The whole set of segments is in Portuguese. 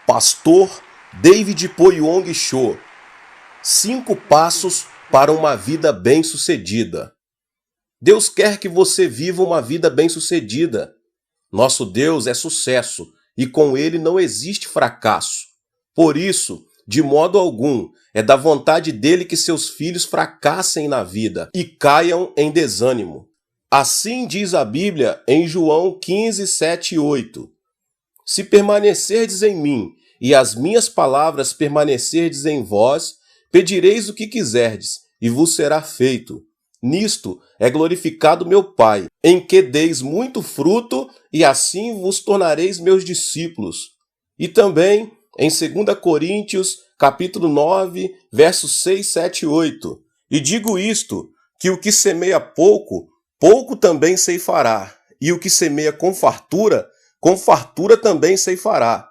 Pastor David Poyong Cho. 5 passos para uma vida bem-sucedida. Deus quer que você viva uma vida bem-sucedida. Nosso Deus é sucesso e com Ele não existe fracasso. Por isso, de modo algum, é da vontade dele que seus filhos fracassem na vida e caiam em desânimo. Assim diz a Bíblia em João 15, 7 e 8. Se permanecerdes em mim e as minhas palavras permanecerdes em vós, pedireis o que quiserdes e vos será feito. Nisto é glorificado meu Pai, em que deis muito fruto e assim vos tornareis meus discípulos. E também em 2 Coríntios, capítulo 9, versos 6, 7 e 8. E digo isto, que o que semeia pouco, pouco também ceifará, e o que semeia com fartura também ceifará.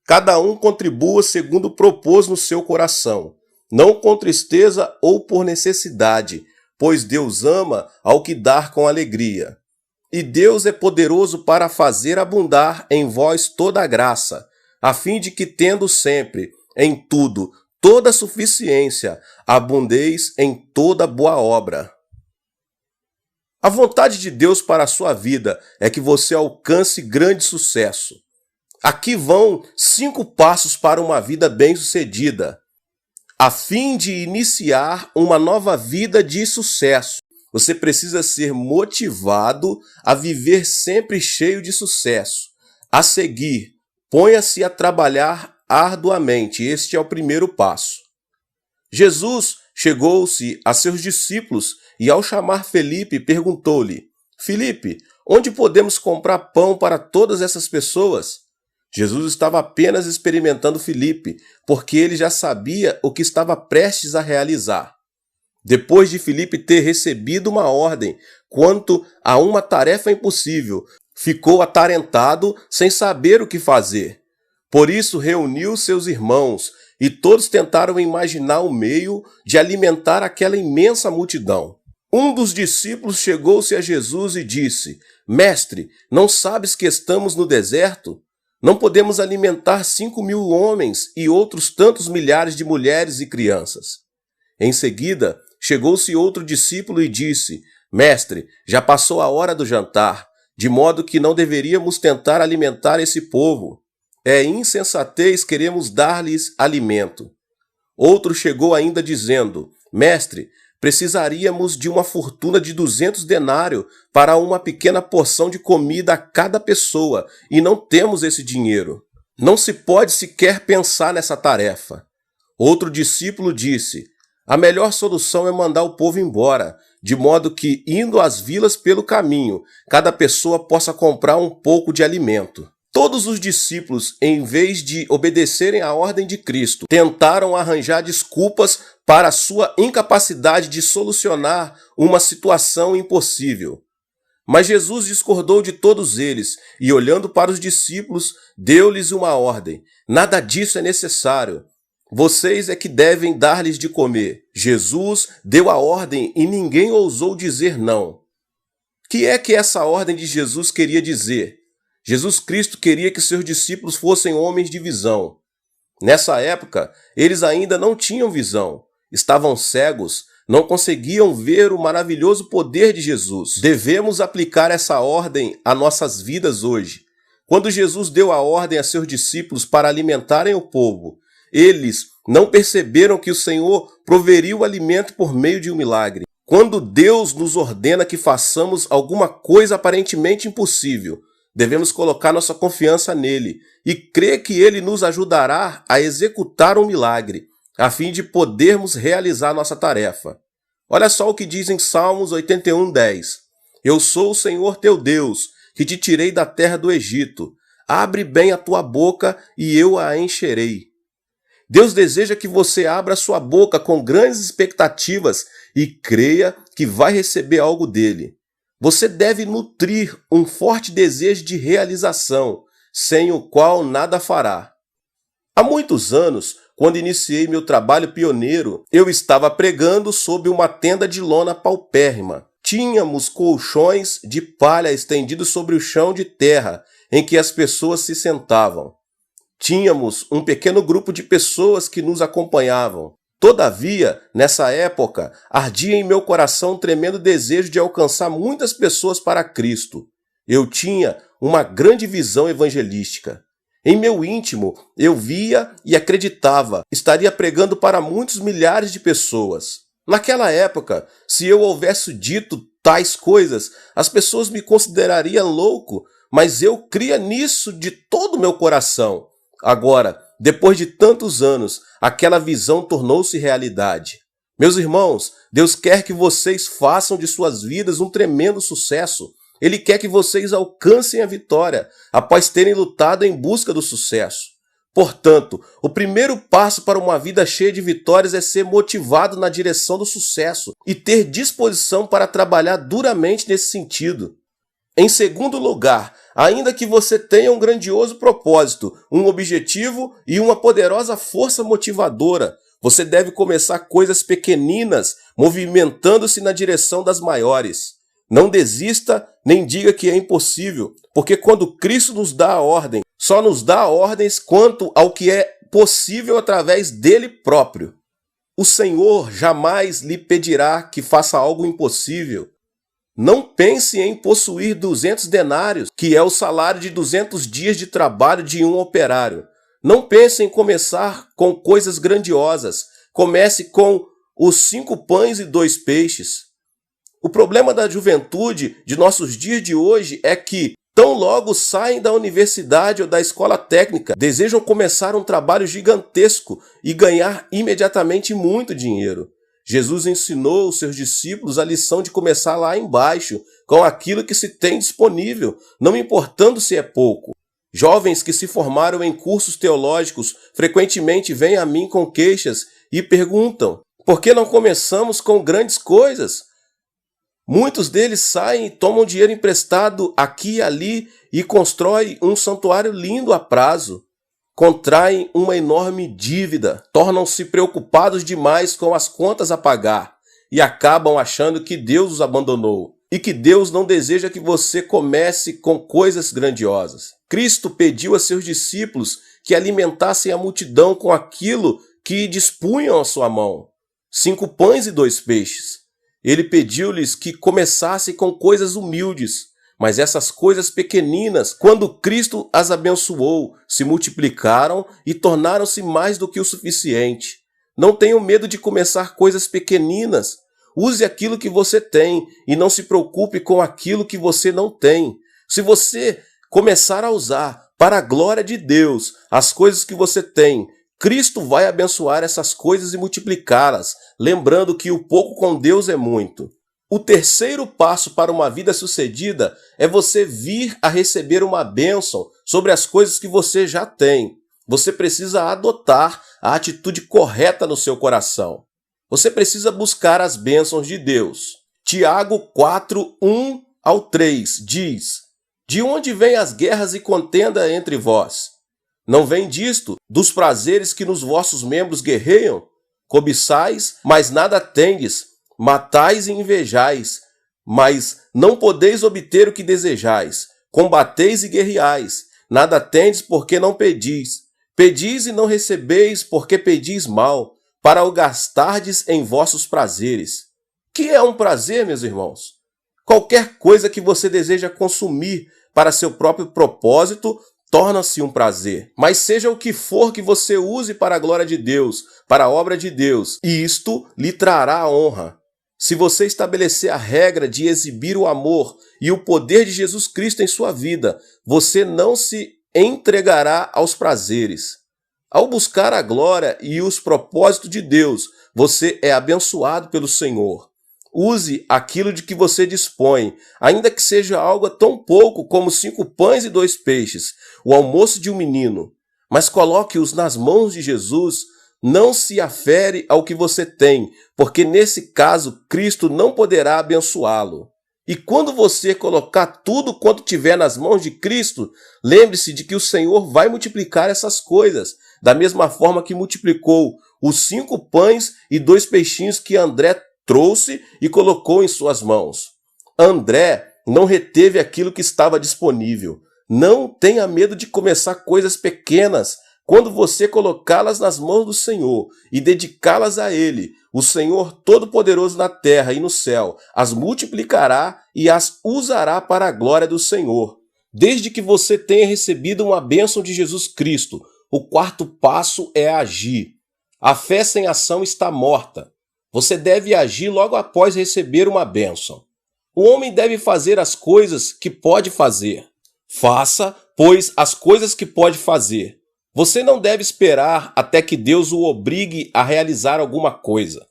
Cada um contribua segundo propôs no seu coração, não com tristeza ou por necessidade, pois Deus ama ao que dá com alegria. E Deus é poderoso para fazer abundar em vós toda a graça, a fim de que, tendo sempre, em tudo, toda suficiência, abundeis em toda boa obra. A vontade de Deus para a sua vida é que você alcance grande sucesso. Aqui vão 5 passos para uma vida bem-sucedida. A fim de iniciar uma nova vida de sucesso, você precisa ser motivado a viver sempre cheio de sucesso. A seguir, ponha-se a trabalhar arduamente. Este é o primeiro passo. Jesus chegou-se a seus discípulos e, ao chamar Felipe, perguntou-lhe: Felipe, onde podemos comprar pão para todas essas pessoas? Jesus estava apenas experimentando Felipe, porque ele já sabia o que estava prestes a realizar. Depois de Felipe ter recebido uma ordem quanto a uma tarefa impossível, ficou atarentado sem saber o que fazer. Por isso reuniu seus irmãos e todos tentaram imaginar o meio de alimentar aquela imensa multidão. Um dos discípulos chegou-se a Jesus e disse: Mestre, não sabes que estamos no deserto? Não podemos alimentar 5.000 homens e outros tantos milhares de mulheres e crianças. Em seguida, chegou-se outro discípulo e disse: Mestre, já passou a hora do jantar, de modo que não deveríamos tentar alimentar esse povo. É insensatez queremos dar-lhes alimento. Outro chegou ainda dizendo: Mestre, precisaríamos de uma fortuna de 200 denários para uma pequena porção de comida a cada pessoa, e não temos esse dinheiro. Não se pode sequer pensar nessa tarefa. Outro discípulo disse: A melhor solução é mandar o povo embora, de modo que, indo às vilas pelo caminho, cada pessoa possa comprar um pouco de alimento. Todos os discípulos, em vez de obedecerem à ordem de Cristo, tentaram arranjar desculpas para a sua incapacidade de solucionar uma situação impossível. Mas Jesus discordou de todos eles e, olhando para os discípulos, deu-lhes uma ordem: Nada disso é necessário. Vocês é que devem dar-lhes de comer. Jesus deu a ordem e ninguém ousou dizer não. O que é que essa ordem de Jesus queria dizer? Jesus Cristo queria que seus discípulos fossem homens de visão. Nessa época, eles ainda não tinham visão, estavam cegos, não conseguiam ver o maravilhoso poder de Jesus. Devemos aplicar essa ordem a nossas vidas hoje. Quando Jesus deu a ordem a seus discípulos para alimentarem o povo, eles não perceberam que o Senhor proveria o alimento por meio de um milagre. Quando Deus nos ordena que façamos alguma coisa aparentemente impossível, devemos colocar nossa confiança nele e crer que ele nos ajudará a executar um milagre, a fim de podermos realizar nossa tarefa. Olha só o que diz em Salmos 81:10. Eu sou o Senhor teu Deus, que te tirei da terra do Egito. Abre bem a tua boca e eu a encherei. Deus deseja que você abra sua boca com grandes expectativas e creia que vai receber algo dele. Você deve nutrir um forte desejo de realização, sem o qual nada fará. Há muitos anos, quando iniciei meu trabalho pioneiro, eu estava pregando sob uma tenda de lona paupérrima. Tínhamos colchões de palha estendidos sobre o chão de terra, em que as pessoas se sentavam. Tínhamos um pequeno grupo de pessoas que nos acompanhavam. Todavia, nessa época, ardia em meu coração um tremendo desejo de alcançar muitas pessoas para Cristo. Eu tinha uma grande visão evangelística. Em meu íntimo, eu via e acreditava, estaria pregando para muitos milhares de pessoas. Naquela época, se eu houvesse dito tais coisas, as pessoas me considerariam louco, mas eu cria nisso de todo o meu coração. Agora, depois de tantos anos, aquela visão tornou-se realidade. Meus irmãos, Deus quer que vocês façam de suas vidas um tremendo sucesso. Ele quer que vocês alcancem a vitória, após terem lutado em busca do sucesso. Portanto, o primeiro passo para uma vida cheia de vitórias é ser motivado na direção do sucesso e ter disposição para trabalhar duramente nesse sentido. Em segundo lugar, ainda que você tenha um grandioso propósito, um objetivo e uma poderosa força motivadora, você deve começar coisas pequeninas, movimentando-se na direção das maiores. Não desista nem diga que é impossível, porque quando Cristo nos dá a ordem, só nos dá ordens quanto ao que é possível através dele próprio. O Senhor jamais lhe pedirá que faça algo impossível. Não pense em possuir 200 denários, que é o salário de 200 dias de trabalho de um operário. Não pense em começar com coisas grandiosas. Comece com os 5 pães e 2 peixes. O problema da juventude de nossos dias de hoje é que, tão logo saem da universidade ou da escola técnica, desejam começar um trabalho gigantesco e ganhar imediatamente muito dinheiro. Jesus ensinou os seus discípulos a lição de começar lá embaixo, com aquilo que se tem disponível, não importando se é pouco. Jovens que se formaram em cursos teológicos frequentemente vêm a mim com queixas e perguntam: por que não começamos com grandes coisas? Muitos deles saem e tomam dinheiro emprestado aqui e ali e constroem um santuário lindo a prazo. Contraem uma enorme dívida, tornam-se preocupados demais com as contas a pagar e acabam achando que Deus os abandonou e que Deus não deseja que você comece com coisas grandiosas. Cristo pediu a seus discípulos que alimentassem a multidão com aquilo que dispunham à sua mão, 5 pães e 2 peixes. Ele pediu-lhes que começassem com coisas humildes, mas essas coisas pequeninas, quando Cristo as abençoou, se multiplicaram e tornaram-se mais do que o suficiente. Não tenham medo de começar coisas pequeninas. Use aquilo que você tem e não se preocupe com aquilo que você não tem. Se você começar a usar para a glória de Deus as coisas que você tem, Cristo vai abençoar essas coisas e multiplicá-las, lembrando que o pouco com Deus é muito. O terceiro passo para uma vida sucedida é você vir a receber uma bênção sobre as coisas que você já tem. Você precisa adotar a atitude correta no seu coração. Você precisa buscar as bênçãos de Deus. Tiago 4, 1 ao 3 diz: de onde vêm as guerras e contenda entre vós? Não vem disto, dos prazeres que nos vossos membros guerreiam? Cobiçais, mas nada tendes, matais e invejais, mas não podeis obter o que desejais. Combateis e guerreais, nada tendes porque não pedis. Pedis e não recebeis porque pedis mal, para o gastardes em vossos prazeres. Que é um prazer, meus irmãos? Qualquer coisa que você deseja consumir para seu próprio propósito torna-se um prazer. Mas seja o que for que você use para a glória de Deus, para a obra de Deus, e isto lhe trará honra. Se você estabelecer a regra de exibir o amor e o poder de Jesus Cristo em sua vida, você não se entregará aos prazeres. Ao buscar a glória e os propósitos de Deus, você é abençoado pelo Senhor. Use aquilo de que você dispõe, ainda que seja algo tão pouco como 5 pães e 2 peixes, o almoço de um menino, mas coloque-os nas mãos de Jesus. Não se afere ao que você tem, porque nesse caso Cristo não poderá abençoá-lo. E quando você colocar tudo quanto tiver nas mãos de Cristo, lembre-se de que o Senhor vai multiplicar essas coisas, da mesma forma que multiplicou os 5 pães e 2 peixinhos que André trouxe e colocou em suas mãos. André não reteve aquilo que estava disponível. Não tenha medo de começar coisas pequenas. Quando você colocá-las nas mãos do Senhor e dedicá-las a Ele, o Senhor Todo-Poderoso na terra e no céu as multiplicará e as usará para a glória do Senhor. Desde que você tenha recebido uma bênção de Jesus Cristo, o quarto passo é agir. A fé sem ação está morta. Você deve agir logo após receber uma bênção. O homem deve fazer as coisas que pode fazer. Faça, pois, as coisas que pode fazer. Você não deve esperar até que Deus o obrigue a realizar alguma coisa.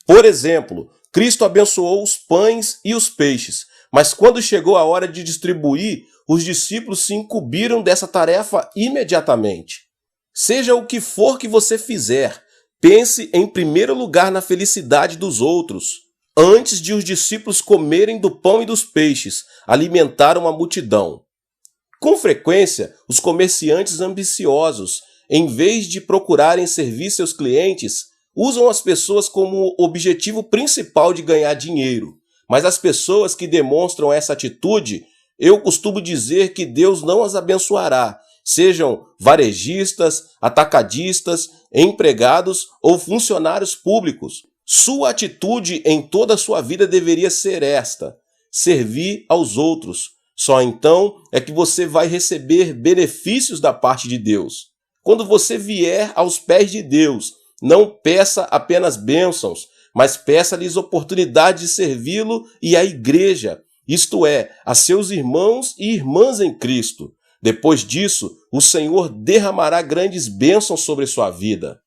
Por exemplo, Cristo abençoou os pães e os peixes, mas quando chegou a hora de distribuir, os discípulos se incumbiram dessa tarefa imediatamente. Seja o que for que você fizer, pense em primeiro lugar na felicidade dos outros. Antes de os discípulos comerem do pão e dos peixes, alimentaram uma multidão. Com frequência, os comerciantes ambiciosos, em vez de procurarem servir seus clientes, usam as pessoas como objetivo principal de ganhar dinheiro. Mas as pessoas que demonstram essa atitude, eu costumo dizer que Deus não as abençoará, sejam varejistas, atacadistas, empregados ou funcionários públicos. Sua atitude em toda a sua vida deveria ser esta: servir aos outros. Só então é que você vai receber benefícios da parte de Deus. Quando você vier aos pés de Deus, não peça apenas bênçãos, mas peça-lhes oportunidade de servi-lo e à igreja, isto é, a seus irmãos e irmãs em Cristo. Depois disso, o Senhor derramará grandes bênçãos sobre sua vida.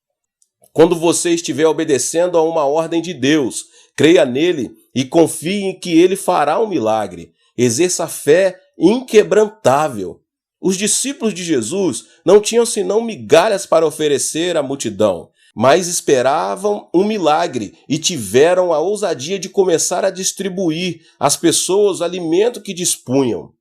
Quando você estiver obedecendo a uma ordem de Deus, creia nele e confie em que ele fará um milagre. Exerça fé inquebrantável. Os discípulos de Jesus não tinham senão migalhas para oferecer à multidão, mas esperavam um milagre e tiveram a ousadia de começar a distribuir às pessoas o alimento que dispunham.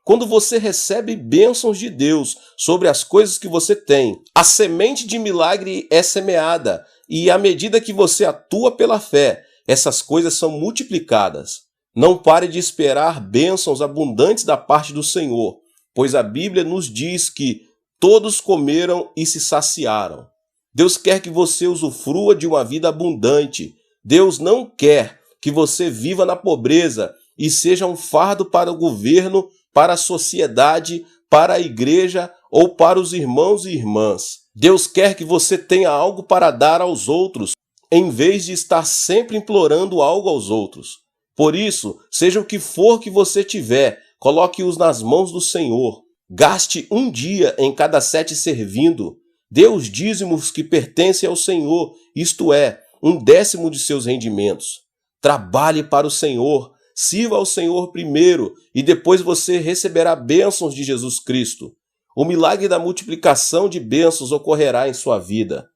Quando você recebe bênçãos de Deus sobre as coisas que você tem, a semente de milagre é semeada e, à medida que você atua pela fé, essas coisas são multiplicadas. Não pare de esperar bênçãos abundantes da parte do Senhor, pois a Bíblia nos diz que todos comeram e se saciaram. Deus quer que você usufrua de uma vida abundante. Deus não quer que você viva na pobreza e seja um fardo para o governo, para a sociedade, para a igreja ou para os irmãos e irmãs. Deus quer que você tenha algo para dar aos outros, em vez de estar sempre implorando algo aos outros. Por isso, seja o que for que você tiver, coloque-os nas mãos do Senhor. Gaste um dia em cada 7 servindo. Dê os dízimos que pertencem ao Senhor, isto é, 1/10 de seus rendimentos. Trabalhe para o Senhor, sirva ao Senhor primeiro e depois você receberá bênçãos de Jesus Cristo. O milagre da multiplicação de bênçãos ocorrerá em sua vida.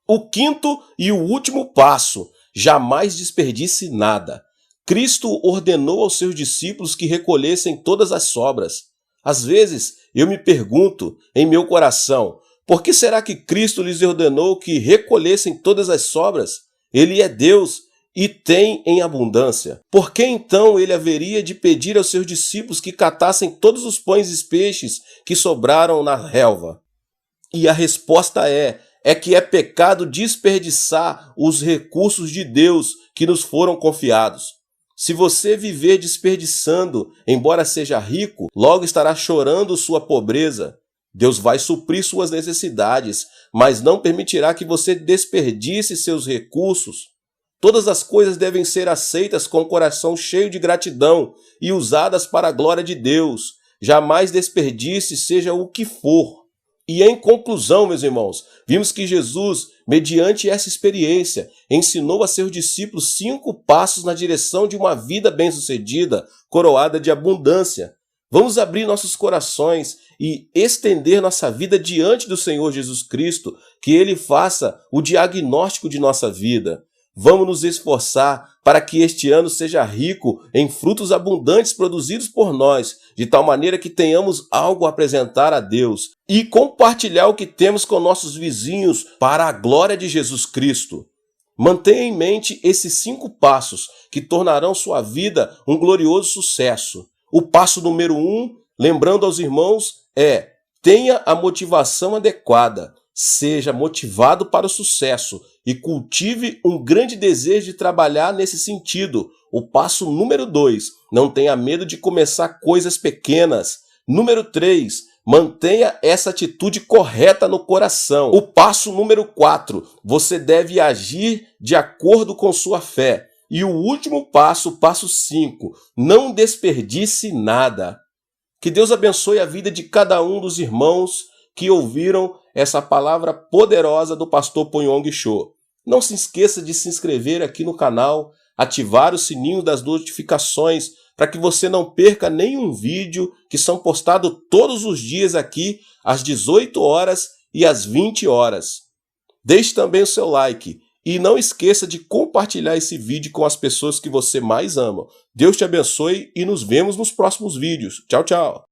O quinto e o último passo: jamais desperdice nada. Cristo ordenou aos seus discípulos que recolhessem todas as sobras. Às vezes, eu me pergunto em meu coração, por que será que Cristo lhes ordenou que recolhessem todas as sobras? Ele é Deus e tem em abundância. Por que então ele haveria de pedir aos seus discípulos que catassem todos os pães e peixes que sobraram na relva? E a resposta é que é pecado desperdiçar os recursos de Deus que nos foram confiados. Se você viver desperdiçando, embora seja rico, logo estará chorando sua pobreza. Deus vai suprir suas necessidades, mas não permitirá que você desperdice seus recursos. Todas as coisas devem ser aceitas com o coração cheio de gratidão e usadas para a glória de Deus. Jamais desperdice, seja o que for. E em conclusão, meus irmãos, vimos que Jesus, mediante essa experiência, ensinou a seus discípulos 5 passos na direção de uma vida bem-sucedida, coroada de abundância. Vamos abrir nossos corações e estender nossa vida diante do Senhor Jesus Cristo, que Ele faça o diagnóstico de nossa vida. Vamos nos esforçar para que este ano seja rico em frutos abundantes produzidos por nós, de tal maneira que tenhamos algo a apresentar a Deus e compartilhar o que temos com nossos vizinhos para a glória de Jesus Cristo. Mantenha em mente esses 5 passos que tornarão sua vida um glorioso sucesso. O passo número 1, lembrando aos irmãos, tenha a motivação adequada. Seja motivado para o sucesso e cultive um grande desejo de trabalhar nesse sentido. O passo número 2, não tenha medo de começar coisas pequenas. Número 3, mantenha essa atitude correta no coração. O passo número 4, você deve agir de acordo com sua fé. E o último passo, o passo 5, não desperdice nada. Que Deus abençoe a vida de cada um dos irmãos que ouviram essa palavra poderosa do pastor Poyong Cho. Não se esqueça de se inscrever aqui no canal, ativar o sininho das notificações para que você não perca nenhum vídeo que são postados todos os dias aqui às 18 horas e às 20 horas. Deixe também o seu like e não esqueça de compartilhar esse vídeo com as pessoas que você mais ama. Deus te abençoe e nos vemos nos próximos vídeos. Tchau, tchau!